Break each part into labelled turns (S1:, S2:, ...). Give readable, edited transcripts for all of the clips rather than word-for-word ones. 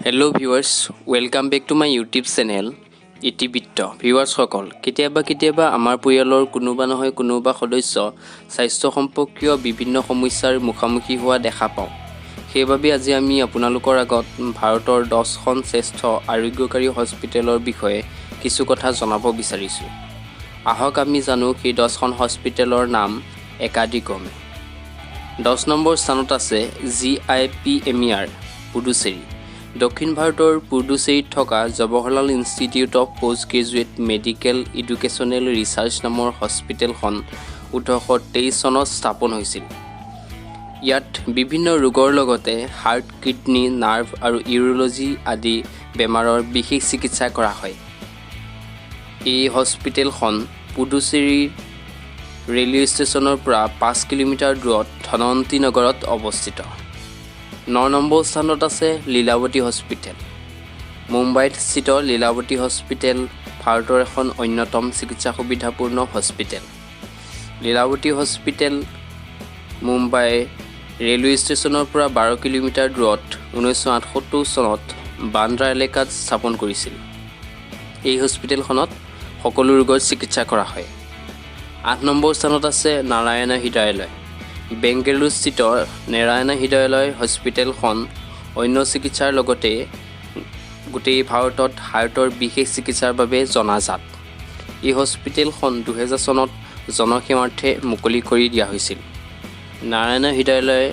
S1: Hello viewers, welcome back to my YouTube channel ইতিবৃত্ত viewers সকল কেতিয়াবা আমাৰ পৰিয়ালৰ কোনোবা নহয় কোনোবা সদস্য স্বাস্থ্য সম্পৰ্কীয় বিভিন্ন সমস্যাৰ মুখামুখি হোৱা দেখা পাওঁ সেইবাবে আজি আমি আপোনালোকৰ আগত ভাৰতৰ 10খন শ্ৰেষ্ঠ আৰোগ্যকাৰী হস্পিটেলৰ বিষয়ে কিছু কথা জনাব বিচাৰিছো আহক আমি জানো কি 10খন হস্পিটেলৰ নাম একাধিক্ৰমে 10 নম্বৰ স্থানত আছে GIPMER পুডুচেৰী দক্ষিণ ভাৰতৰ পুডুচেৰীত থকা Jawaharlal institute of post graduate medical educational research নামৰ হস্পিটেলখন 1823 চনত স্থাপন হৈছিল ইয়াত বিভিন্ন ৰোগৰ লগতে হাৰ্ট কিডনি নাৰ্ভ আৰু ইউৰোলজি আদি বেমাৰৰ বিশেষ চিকিৎসা কৰা হয় এই হস্পিটেলখন পুডুচেৰী ৰেলৱে ষ্টেচনৰ পৰা 5 কিলোমিটাৰ দূৰত ধনৱন্তী নগৰত অৱস্থিত 9 নম্বৰ স্থানত আছে লীলাৱতী হস্পিটেল মুম্বাইত স্থিত লীলাৱতী হস্পিটেল ভাৰতৰ এখন অন্যতম চিকিৎসা সুবিধাপূৰ্ণ hospital Lilavati hospital Mumbai railway ষ্টেচনৰ পৰা 12 কিলোমিটাৰ দূৰত 1978 চনত বান্দ্ৰা এলেকাত স্থাপন কৰিছিল এই হস্পিটেলখনত সকলো ৰোগৰ চিকিৎসা কৰা হয় 8 নম্বৰ স্থানত আছে নাৰায়ণ হৃদয়ালয় বেংগালুৰুস্থিত নাৰায়ণ হৃদয়ালয় হস্পিটেলখন অন্য চিকিৎসাৰ লগতে গোটেই ভাৰতত হাৰ্টৰ বিশেষ চিকিৎসাৰ বাবে জনাজাত এই হস্পিটেলখন 2000 চনত জনসেৱাৰ্থে মুকলি কৰি দিয়া হৈছিল নাৰায়ণ হৃদয়ালয়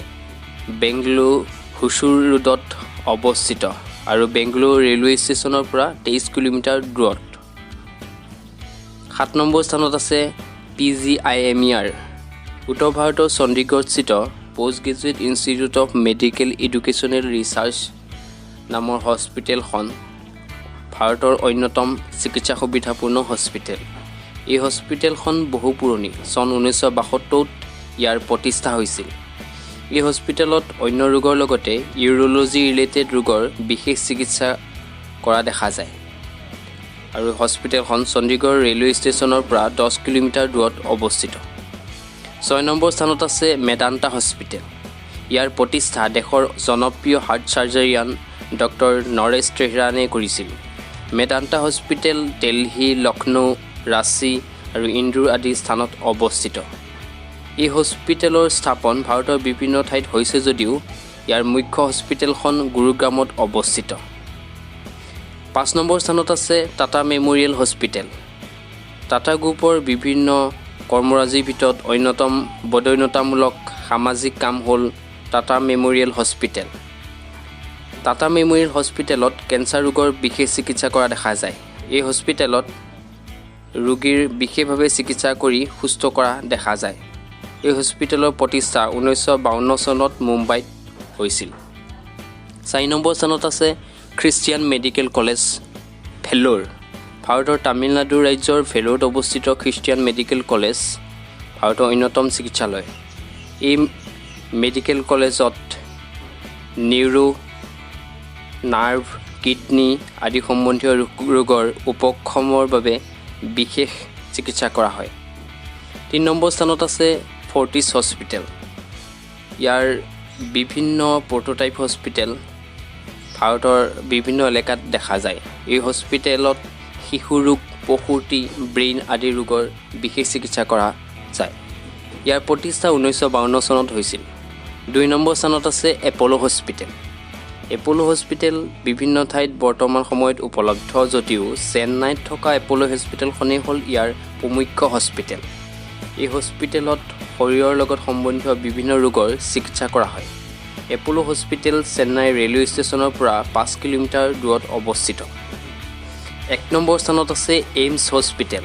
S1: বেংগালুৰু হুচুৰ ৰোডত অৱস্থিত আৰু বেংগালুৰু ৰেলৱে ষ্টেচনৰ পৰা 23 কিলোমিটাৰ দূৰত 7 নম্বৰ স্থানত আছে PGIMER উত্তৰ ভাৰতৰ চণ্ডীগড়স্থিত post graduate institute of medical educational research নামৰ হস্পিটেলখন ভাৰতৰ অন্যতম চিকিৎসা সুবিধাপূৰ্ণ হস্পিটেল এই হস্পিটেলখন বহু পুৰণি চন 1972ত ইয়াৰ প্ৰতিষ্ঠা হৈছিল এই হস্পিটেলত অন্য ৰোগৰ লগতে ইউৰোলজি ৰিলেটেড ৰোগৰ বিশেষ চিকিৎসা কৰা দেখা যায় আৰু হস্পিটেলখন চণ্ডীগড় ৰেলৱে ষ্টেচনৰ পৰা 10 কিলোমিটাৰ দূৰত অৱস্থিত 6 নম্বৰ স্থানত আছে মেদান্তা হস্পিটেল ইয়াৰ প্ৰতিষ্ঠা দেশৰ জনপ্ৰিয় হাৰ্ট চাৰ্জাৰিয়ান ডক্টৰ নৰেশ ট্ৰেহৰানে কৰিছিল মেদান্তা হস্পিটেল দিল্লী লক্ষ্ণৌ ৰাঁচী আৰু ইন্দোৰ আদি স্থানত অৱস্থিত এই হস্পিটেলৰ স্থাপন ভাৰতৰ বিভিন্ন ঠাইত হৈছে যদিও ইয়াৰ মুখ্য হস্পিটেলখন গুৰুগ্ৰামত অৱস্থিত 5 নম্বৰ স্থানত আছে টাটা মেমৰিয়েল হস্পিটেল টাটা গ্ৰুপৰ বিভিন্ন কৰ্মৰাজিৰ ভিতৰত অন্যতম বদন্যতামূলক সামাজিক কাম হ'ল Tata memorial hospital Tata memorial হস্পিটেলত কেঞ্চাৰ ৰোগৰ বিশেষ চিকিৎসা কৰা দেখা যায় এই হস্পিটেলত ৰোগীৰ বিশেষভাৱে চিকিৎসা কৰি সুস্থ কৰা দেখা যায় এই হস্পিটেলৰ প্ৰতিষ্ঠা 1952 চনত মুম্বাইত হৈছিল 4 নম্বৰ স্থানত আছে খ্ৰীষ্টিয়ান মেডিকেল কলেজ ভেলোৰ ভাৰতৰ তামিলনাডু ৰাজ্যৰ ভেলোৰত অৱস্থিত খ্ৰীষ্টিয়ান মেডিকেল কলেজ ভাৰতৰ অন্যতম চিকিৎসালয় এই মেডিকেল কলেজত নিউৰো নাৰ্ভ কিডনি আদি সম্বন্ধীয় ৰোগৰ উপশমৰ বাবে বিশেষ চিকিৎসা কৰা হয় 3 নম্বৰ স্থানত আছে ফৰ্টিছ হস্পিটেল ইয়াৰ বিভিন্ন প্ৰটোটাইপ হস্পিটেল ভাৰতৰ বিভিন্ন এলেকাত দেখা যায় এই হস্পিটেলত শিশু ৰোগ প্ৰসূতি ব্ৰেইন আদি ৰোগৰ বিশেষ চিকিৎসা কৰা যায় ইয়াৰ প্ৰতিষ্ঠা 1952 চনত হৈছিল 2 নম্বৰ স্থানত আছে এপ'লো হস্পিটেল এপ'লো হস্পিটেল বিভিন্ন ঠাইত বৰ্তমান সময়ত উপলব্ধ যদিও চেন্নাইত থকা এপ'লো হস্পিটেলখনেই হ'ল ইয়াৰ মুখ্য হস্পিটেল এই হস্পিটেলত শৰীৰৰ লগত সম্বন্ধীয় বিভিন্ন ৰোগৰ চিকিৎসা কৰা হয় এপ'লো হস্পিটেল চেন্নাই ৰেলৱে ষ্টেচনৰ পৰা 5 কিলোমিটাৰ দূৰত অৱস্থিত 1 নম্বৰ স্থানত আছে AIIMS hospital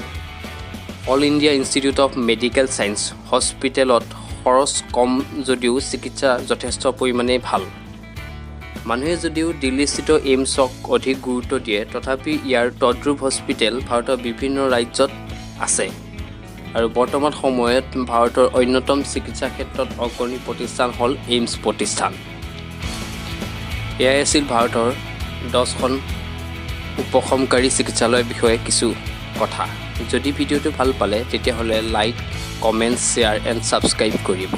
S1: all India institute of medical science হস্পিটেলত খৰচ কম যদিও চিকিৎসা যথেষ্ট পৰিমাণে ভাল মানুহে যদিও দিল্লীস্থিত এইমছক অধিক গুৰুত্ব দিয়ে তথাপি ইয়াৰ তদ্ৰুপ হস্পিটেল ভাৰতৰ বিভিন্ন ৰাজ্যত আছে আৰু বৰ্তমান সময়ত ভাৰতৰ অন্যতম চিকিৎসা ক্ষেত্ৰত অগ্ৰণী প্ৰতিষ্ঠান হ'ল এইমছ প্ৰতিষ্ঠান এয়াই আছিল ভাৰতৰ 10খন উপশমকাৰী চিকিৎসালয়ৰ বিষয়ে কিছু কথা যদি ভিডিঅ'টো ভাল পালে তেতিয়াহ'লে like comment share and subscribe কৰিব